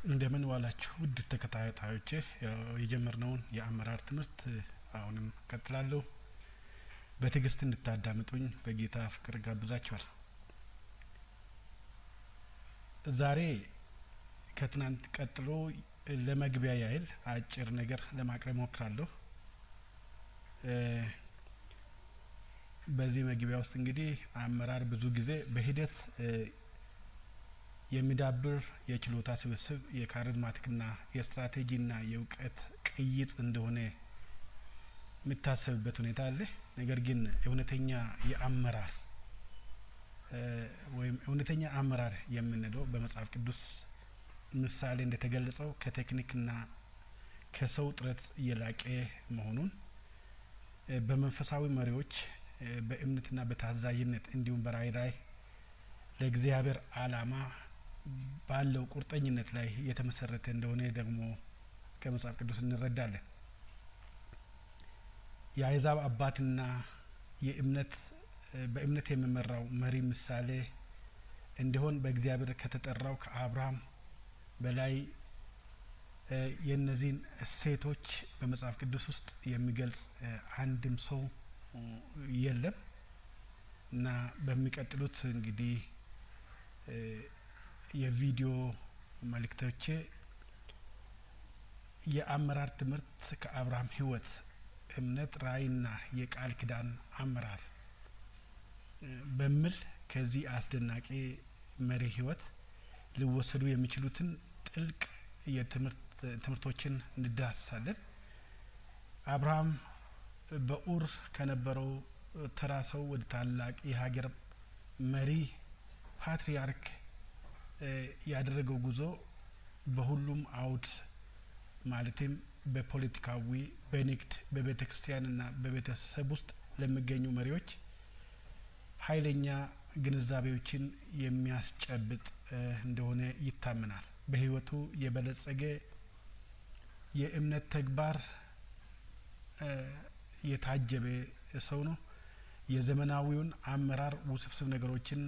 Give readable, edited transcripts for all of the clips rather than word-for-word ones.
እንደምን ዋላችሁ ውድ ተከታታዮቼ። የጀመርነውን የአመራር ትምህርት አሁንም ቀጥላለሁ። በትዕግስት እንድታዳምጡኝ በጌታ ፍቅር ጋብዛችኋለሁ። ዛሬ ከትናንት ቀጥሎ ለመግቢያ ያህል አጭር ነገር ለማቅረብ ሞክራለሁ። በዚህ መግቢያ ውስጥ እንግዲህ አመራር ብዙ ጊዜ በሂደት የሚዳብር የችሎታ ስብስብ የካሪዝማቲክና የስትራቴጂና የእውቀት ቅይጥ እንደሆነ የሚታሰብበት ሁኔታ አለ። ነገር ግን እውነተኛ የአመራር ወይም እውነተኛ አመራር የምንለው በመጽሐፍ ቅዱስ ምሳሌ እንደተገለጸው ከቴክኒክና ከሰው ጥረት የላቀ መሆኑን በመንፈሳዊ መሪዎች በእምነትና በታዛዥነት እንዲሁም በራዕይ ላይ ለእግዚአብሔር ዓላማ ባለው ቁርጠኝነት ላይ የተመሰረተ እንደሆነ ደግሞ ከመጽሐፍ ቅዱስ እንረዳለን። የአሕዛብ አባትና በእምነት የሚመራው መሪ ምሳሌ እንዲሆን በእግዚአብሔር ከተጠራው ከአብርሃም በላይ የእነዚህን እሴቶች በመጽሐፍ ቅዱስ ውስጥ የሚገልጽ አንድም ሰው የለም እና በሚቀጥሉት እንግዲህ የቪዲዮ መልእክቶቼ የአመራር ትምህርት ከአብርሃም ሕይወት፣ እምነት፣ ራዕይና የቃል ኪዳን አመራር በሚል ከዚህ አስደናቂ መሪ ሕይወት ሊወሰዱ የሚችሉትን ጥልቅ ትምህርቶችን እንዳስሳለን። አብርሃም በኡር ከነበረው ተራ ሰው ወደ ታላቅ የሀገር መሪ ፓትርያርክ ያደረገው ጉዞ በሁሉም አውድ ማለትም በፖለቲካዊ፣ በንግድ፣ በቤተ ክርስቲያንና በቤተሰብ ውስጥ ለሚገኙ መሪዎች ኃይለኛ ግንዛቤዎችን የሚያስጨብጥ እንደሆነ ይታመናል። በህይወቱ የበለጸገ የእምነት ተግባር የታጀበ ሰው ነው። የዘመናዊውን አመራር ውስብስብ ነገሮችን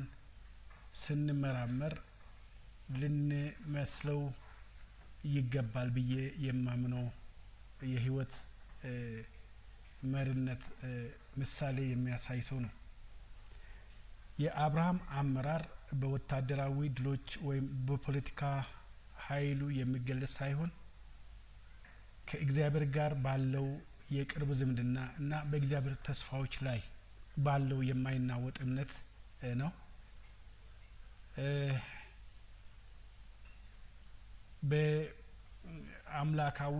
ስንመራመር ልንመስለው ይገባል ብዬ የማምነው የህይወት መሪነት ምሳሌ የሚያሳይ ሰው ነው። የአብርሃም አመራር በወታደራዊ ድሎች ወይም በፖለቲካ ኃይሉ የሚገለጽ ሳይሆን ከእግዚአብሔር ጋር ባለው የቅርብ ዝምድና እና በእግዚአብሔር ተስፋዎች ላይ ባለው የማይናወጥ እምነት ነው። በአምላካዊ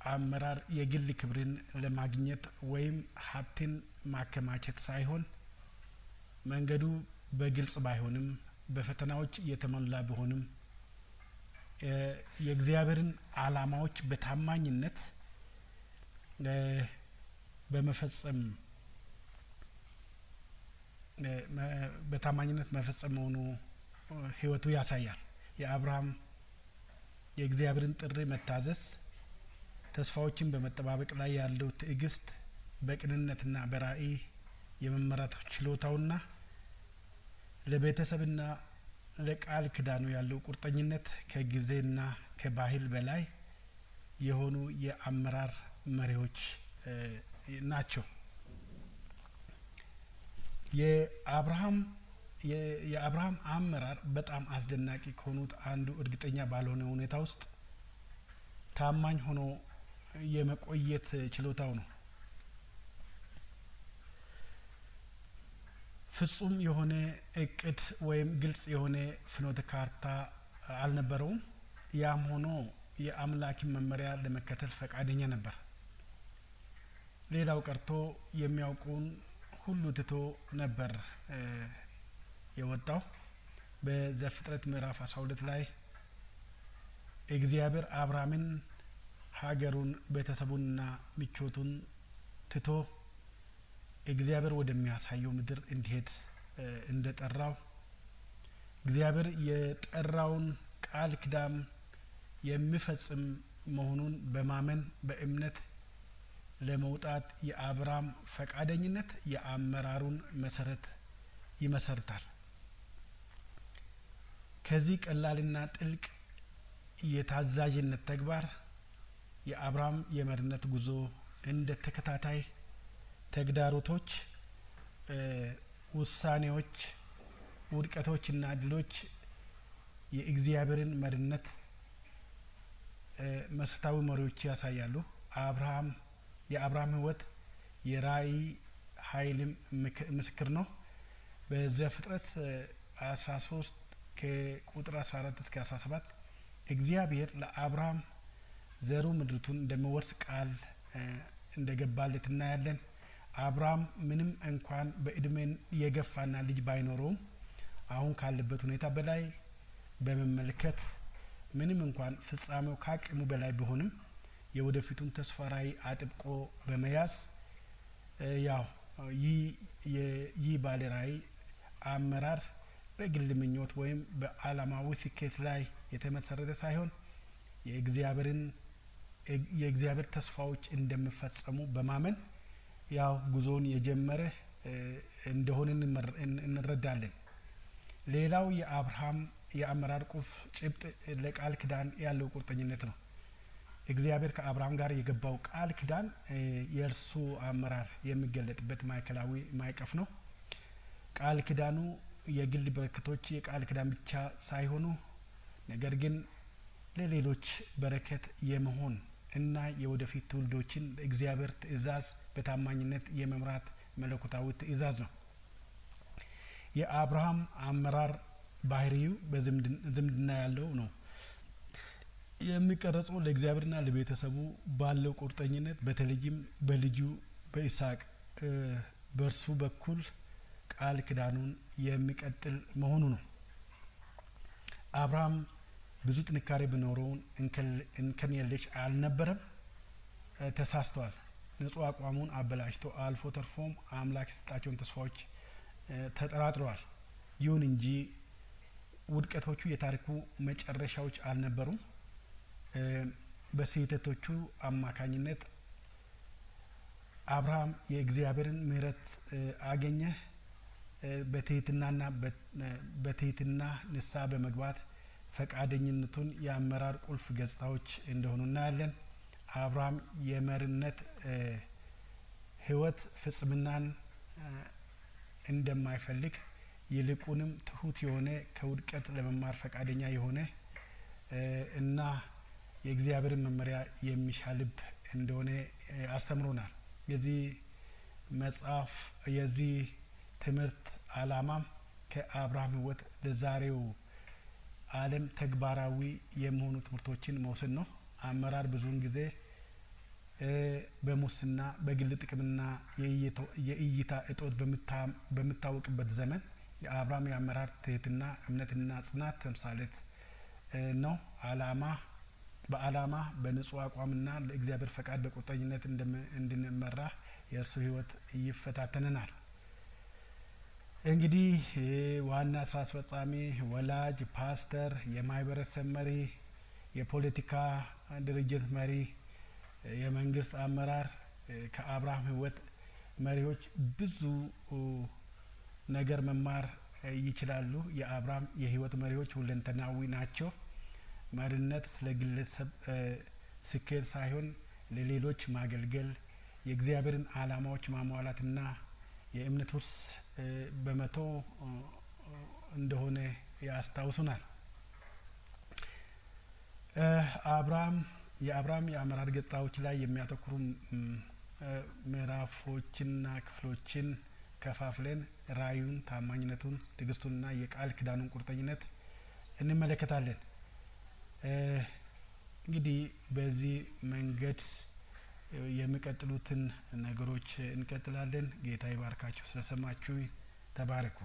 አመራር የግል ክብርን ለማግኘት ወይም ሀብትን ማከማቸት ሳይሆን መንገዱ በግልጽ ባይሆንም በፈተናዎች የተሞላ ቢሆንም የእግዚአብሔርን ዓላማዎች በታማኝነት መፈጸም መሆኑ ህይወቱ ያሳያል። የአብርሃም የእግዚአብሔርን ጥሪ መታዘዝ፣ ተስፋዎችን በመጠባበቅ ላይ ያለው ትዕግስት፣ በቅንነትና በራዕይ የመመራት ችሎታውና ለቤተሰብና ለቃል ኪዳኑ ያለው ቁርጠኝነት ከጊዜና ከባህል በላይ የሆኑ የአመራር መሪዎች ናቸው። የአብርሃም አመራር በጣም አስደናቂ ከሆኑት አንዱ እርግጠኛ ባልሆነ ሁኔታ ውስጥ ታማኝ ሆኖ የመቆየት ችሎታው ነው። ፍጹም የሆነ እቅድ ወይም ግልጽ የሆነ ፍኖተ ካርታ አልነበረውም። ያም ሆኖ የአምላክን መመሪያ ለመከተል ፈቃደኛ ነበር። ሌላው ቀርቶ የሚያውቁን ሁሉ ትቶ ነበር የወጣው። በዘፍጥረት ምዕራፍ 12 ላይ እግዚአብሔር አብርሃምን ሀገሩን፣ ቤተሰቡንና ምቾቱን ትቶ እግዚአብሔር ወደሚያሳየው ምድር እንዲሄድ እንደጠራው፣ እግዚአብሔር የጠራውን ቃል ኪዳን የሚፈጽም መሆኑን በማመን በእምነት ለመውጣት የአብርሃም ፈቃደኝነት የአመራሩን መሰረት ይመሰርታል። ከዚህ ቀላልና ጥልቅ የታዛዥነት ተግባር የአብርሃም የመሪነት ጉዞ እንደ ተከታታይ ተግዳሮቶች፣ ውሳኔዎች፣ ውድቀቶችና ድሎች የእግዚአብሔርን መሪነት መሰረታዊ መሪዎች ያሳያሉ። የአብርሃም ህይወት የራእይ ኃይልም ምስክር ነው። በዘፍጥረት 13 ከቁጥር 14 እስከ 17 እግዚአብሔር ለአብርሃም ዘሩ ምድሪቱን እንደሚወርስ ቃል እንደገባለት እናያለን። አብርሃም ምንም እንኳን በእድሜ የገፋና ልጅ ባይኖረውም አሁን ካለበት ሁኔታ በላይ በመመልከት ምንም እንኳን ፍጻሜው ከአቅሙ በላይ ቢሆንም የወደፊቱን ተስፋ ራዕይ አጥብቆ በመያዝ ይህ ባለ ራዕይ አመራር በግል ምኞት ወይም በአላማዊ ስኬት ላይ የተመሰረተ ሳይሆን የእግዚአብሔር ተስፋዎች እንደሚፈጸሙ በማመን ጉዞውን የጀመረ እንደሆነ እንረዳለን። ሌላው የአብርሃም የአመራር ቁልፍ ጭብጥ ለቃል ኪዳን ያለው ቁርጠኝነት ነው። እግዚአብሔር ከአብርሃም ጋር የገባው ቃል ኪዳን የእርሱ አመራር የሚገለጥበት ማዕከላዊ ማዕቀፍ ነው። ቃል ኪዳኑ የግል በረከቶች የቃል ኪዳን ብቻ ሳይሆኑ ነገር ግን ለሌሎች በረከት የመሆን እና የወደፊት ትውልዶችን በእግዚአብሔር ትእዛዝ በታማኝነት የመምራት መለኮታዊ ትእዛዝ ነው። የአብርሃም አመራር ባህሪው በዝምድና ያለው ነው። የሚቀረጸው ለእግዚአብሔርና ለቤተሰቡ ባለው ቁርጠኝነት በተለይም በልጁ በይስሐቅ በእርሱ በኩል ቃል ኪዳኑን የሚቀጥል መሆኑ ነው። አብርሃም ብዙ ጥንካሬ ቢኖረውም እንከን የለሽ አልነበረም። ተሳስቷል። ንጹሕ አቋሙን አበላሽቶ አልፎ ተርፎም አምላክ የሰጣቸውን ተስፋዎች ተጠራጥረዋል። ይሁን እንጂ ውድቀቶቹ የታሪኩ መጨረሻዎች አልነበሩም። በስህተቶቹ አማካኝነት አብርሃም የእግዚአብሔርን ምሕረት አገኘ። በትህትና ንስሐ በመግባት ፈቃደኝነቱን የአመራር ቁልፍ ገጽታዎች እንደሆኑ እናያለን። አብርሃም የመሪነት ህይወት ፍጽምናን እንደማይፈልግ ይልቁንም ትሁት የሆነ ከውድቀት ለመማር ፈቃደኛ የሆነ እና የእግዚአብሔርን መመሪያ የሚሻ ልብ እንደሆነ አስተምሮናል። የዚህ ትምህርት አላማም ከአብርሃም ህይወት ለዛሬው ዓለም ተግባራዊ የሚሆኑ ትምህርቶችን መውሰድ ነው። አመራር ብዙውን ጊዜ በሙስና በግል ጥቅምና የእይታ እጦት በሚታወቅበት ዘመን የአብርሃም የአመራር ትህትና፣ እምነትና ጽናት ተምሳሌት ነው። በአላማ በንጹህ አቋምና ለእግዚአብሔር ፈቃድ በቁርጠኝነት እንድንመራ የእርሱ ህይወት ይፈታተነናል። እንግዲህ ዋና ስራ አስፈጻሚ፣ ወላጅ፣ ፓስተር፣ የማህበረሰብ መሪ፣ የፖለቲካ ድርጅት መሪ፣ የመንግስት አመራር ከአብርሃም ህይወት መሪዎች ብዙ ነገር መማር ይችላሉ። የአብርሃም የህይወት መሪዎች ሁለንተናዊ ናቸው። መሪነት ስለ ግለሰብ ስኬት ሳይሆን ለሌሎች ማገልገል፣ የእግዚአብሔርን አላማዎች ማሟላትና የእምነት ውርስ በመተው እንደሆነ ያስታውሱናል። የአብርሃም የአመራር ገጽታዎች ላይ የሚያተኩሩ ምዕራፎችና ክፍሎችን ከፋፍለን ራእዩን፣ ታማኝነቱን፣ ትዕግስቱንና የቃል ኪዳኑን ቁርጠኝነት እንመለከታለን። እንግዲህ በዚህ መንገድ የሚቀጥሉትን ነገሮች እንቀጥላለን። ጌታ ይባርካችሁ። ስለሰማችሁ ተባረኩ።